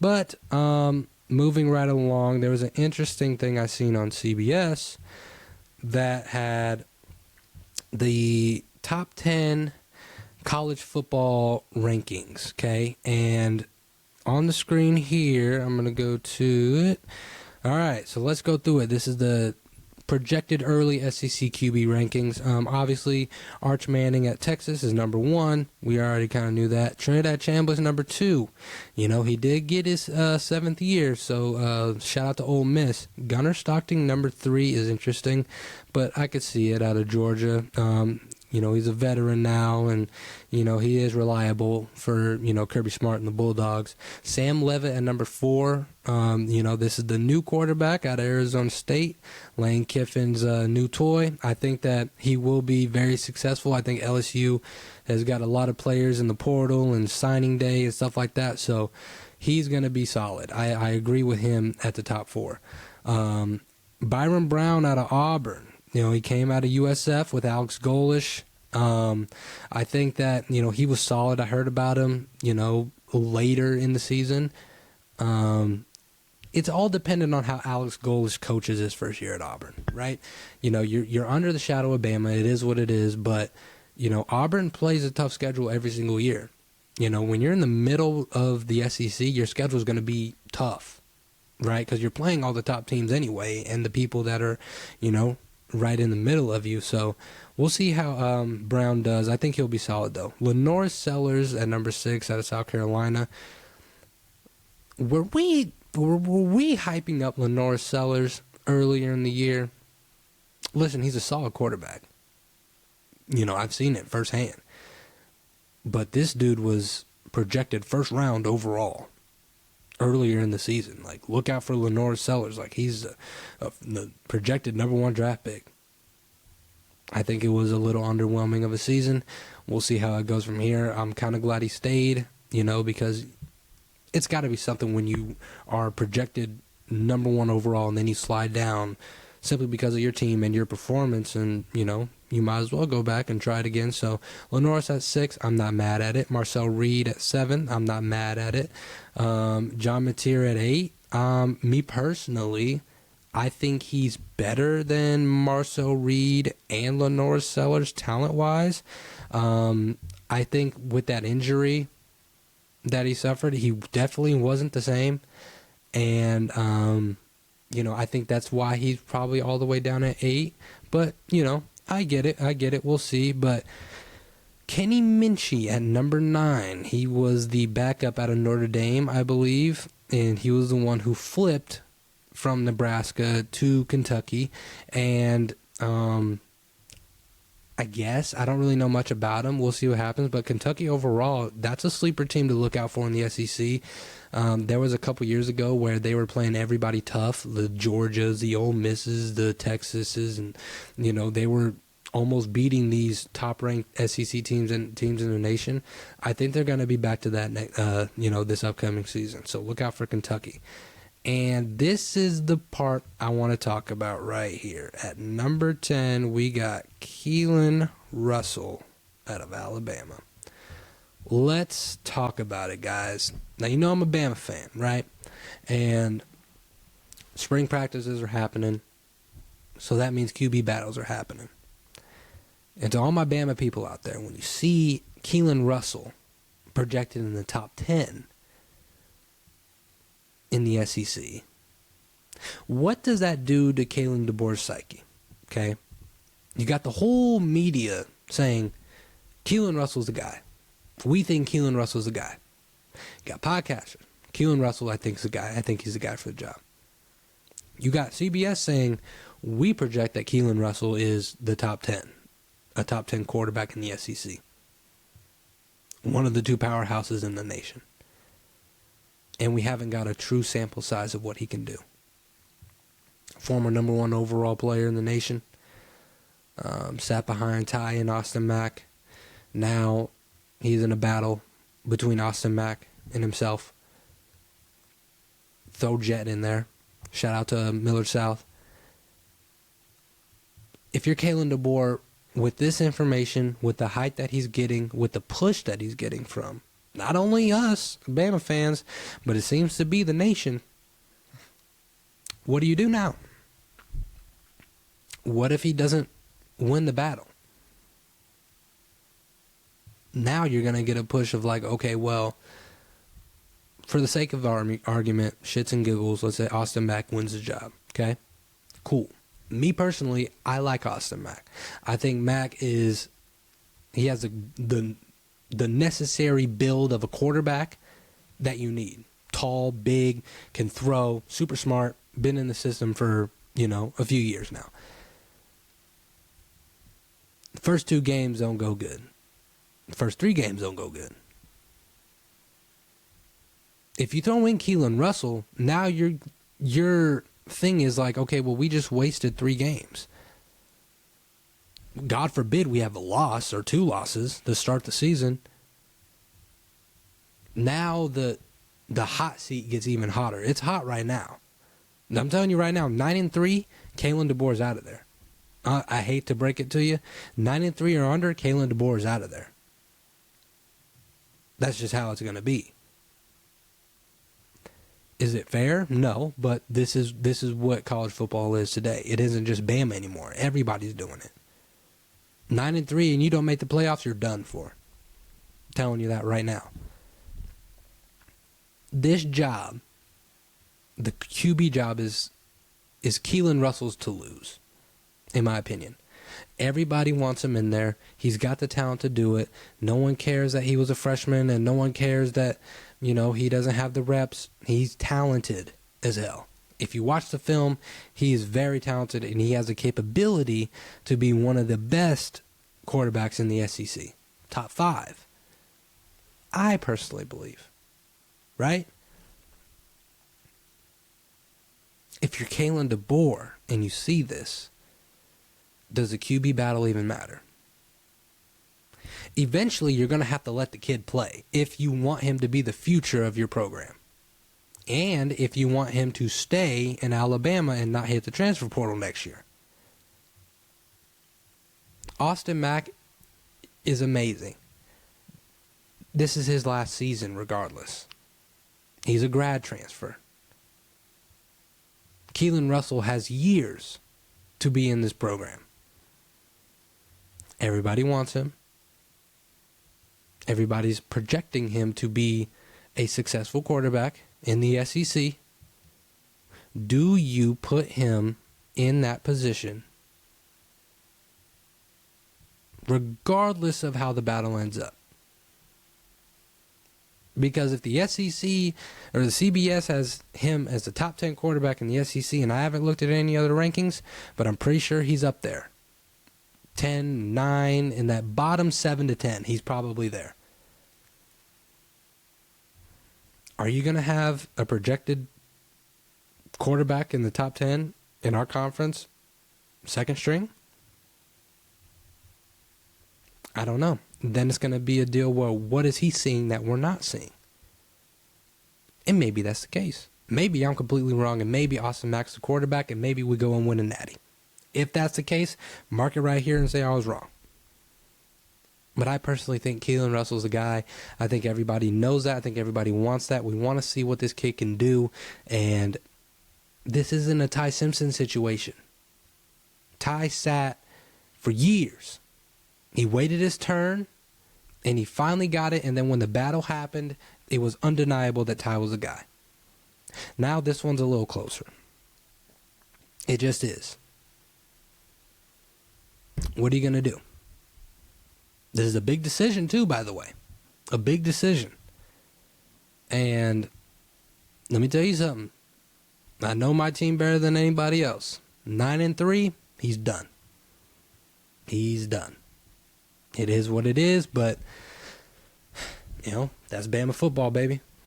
But moving right along, there was an interesting thing I seen on CBS that had the top 10 college football rankings, okay? And on the screen here, I'm going to go to it. All right, so let's go through it. This is the projected early SEC QB rankings. Obviously, Arch Manning at Texas is number 1. We already kind of knew that. Trinidad Chambliss number 2. You know, he did get his 7th year, so shout out to Ole Miss. Gunnar Stockton number 3 is interesting, but I could see it out of Georgia. You know, he's a veteran now, and, you know, he is reliable for, you know, Kirby Smart and the Bulldogs. Sam Leavitt at number 4. You know, this is the new quarterback out of Arizona State, Lane Kiffin's new toy. I think that he will be very successful. I think LSU has got a lot of players in the portal and signing day and stuff like that, so he's going to be solid. I agree with him at the top 4. Byron Brown out of Auburn. You know, he came out of USF with Alex Golish. I think that, you know, he was solid. I heard about him, you know, later in the season. It's all dependent on how Alex Golish coaches his first year at Auburn, right? You know, you're under the shadow of Bama. It is what it is. But, you know, Auburn plays a tough schedule every single year. You know, when you're in the middle of the SEC, your schedule is going to be tough, right? Because you're playing all the top teams anyway, and the people that are, you know, right in the middle of you. So we'll see how Brown does. I think he'll be solid, though. Lenore Sellers at number 6 out of South Carolina. Were we hyping up Lenore Sellers earlier in the year? Listen, he's a solid quarterback. You know, I've seen it firsthand. But this dude was projected first round overall earlier in the season. Like, look out for Lenore Sellers. Like, he's the projected number 1 draft pick. I think it was a little underwhelming of a season. We'll see how it goes from here. I'm kind of glad he stayed, you know, because it's got to be something when you are projected number 1 overall and then you slide down simply because of your team and your performance, and, you know, you might as well go back and try it again. So Lenore's at 6. I'm not mad at it. Marcel Reed at 7. I'm not mad at it. John Mateer at 8. Me personally, I think he's better than Marcel Reed and Lenore Sellers talent-wise. I think with that injury that he suffered, he definitely wasn't the same. And, you know, I think that's why he's probably all the way down at 8. But, you know, I get it. We'll see. But Kenny Minchie at number 9. He was the backup out of Notre Dame, I believe. And he was the one who flipped from Nebraska to Kentucky. And I guess I don't really know much about him. We'll see what happens. But Kentucky overall, that's a sleeper team to look out for in the SEC. There was a couple years ago where they were playing everybody tough, the Georgias, the Ole Misses, the Texases, and, you know, they were almost beating these top-ranked SEC teams in the nation. I think they're going to be back to that, you know, this upcoming season. So look out for Kentucky. And this is the part I want to talk about right here. At number 10, we got Keelon Russell out of Alabama. Let's talk about it, guys. Now, you know I'm a Bama fan, right? And spring practices are happening, so that means QB battles are happening. And to all my Bama people out there, when you see Keelon Russell projected in the top 10 in the SEC, what does that do to Kalen DeBoer's psyche? Okay? You got the whole media saying, Keelon Russell's the guy. We think Keelon Russell's the guy. You got podcasters. Keelon Russell, I think, is the guy. I think he's the guy for the job. You got CBS saying, we project that Keelon Russell is the top 10. A top 10 quarterback in the SEC. One of the 2 powerhouses in the nation. And we haven't got a true sample size of what he can do. Former number 1 overall player in the nation. Sat behind Ty and Austin Mack. Now he's in a battle between Austin Mack and himself. Throw Jet in there. Shout out to Millard South. If you're Kalen DeBoer, with this information, with the hype that he's getting, with the push that he's getting from not only us, Bama fans, but it seems to be the nation. What do you do now? What if he doesn't win the battle? Now you're going to get a push of like, okay, well, for the sake of our argument, shits and giggles, let's say Austin Mack wins the job. Okay? Cool. Me personally, I like Austin Mack. I think Mack he has the necessary build of a quarterback that you need. Tall, big, can throw, super smart, been in the system for, a few years now. The first 2 games don't go good. The first 3 games don't go good. If you throw in Keelon Russell, now your thing is like, okay, well, we just wasted 3 games. God forbid we have a loss or 2 losses to start the season. Now the hot seat gets even hotter. It's hot right now. I'm telling you right now, 9-3, Kalen DeBoer's out of there. I hate to break it to you. 9-3 or under, Kalen DeBoer's out of there. That's just how it's going to be. Is it fair? No, but this is what college football is today. It isn't just Bama anymore. Everybody's doing it. 9-3 and you don't make the playoffs, you're done for. I'm telling you that right now. This job, the QB job, is Keelon Russell's to lose, in my opinion. Everybody wants him in there. He's got the talent to do it. No one cares that he was a freshman, and no one cares that, he doesn't have the reps. He's talented as hell. If you watch the film, he is very talented, and he has the capability to be one of the best quarterbacks in the SEC. Top 5. I personally believe. Right? If you're Kalen DeBoer and you see this, does the QB battle even matter? Eventually, you're going to have to let the kid play if you want him to be the future of your program. And if you want him to stay in Alabama and not hit the transfer portal next year. Austin Mack is amazing. This is his last season regardless. He's a grad transfer. Keelon Russell has years to be in this program. Everybody wants him. Everybody's projecting him to be a successful quarterback in the SEC. Do you put him in that position regardless of how the battle ends up? Because if the SEC or the CBS has him as the top 10 quarterback in the SEC, and I haven't looked at any other rankings, but I'm pretty sure he's up there. 10, 9, in that bottom 7 to 10, he's probably there. Are you going to have a projected quarterback in the top 10 in our conference, second string? I don't know. Then it's going to be a deal where what is he seeing that we're not seeing? And maybe that's the case. Maybe I'm completely wrong, and maybe Austin Mack's the quarterback, and maybe we go and win a natty. If that's the case, mark it right here and say I was wrong. But I personally think Keelon Russell's the guy. I think everybody knows that. I think everybody wants that. We want to see what this kid can do. And this isn't a Ty Simpson situation. Ty sat for years. He waited his turn, and he finally got it. And then when the battle happened, it was undeniable that Ty was the guy. Now this one's a little closer. It just is. What are you going to do? This is a big decision too, by the way. A big decision. And let me tell you something. I know my team better than anybody else. 9-3, he's done. He's done. It is what it is, but, that's Bama football, baby.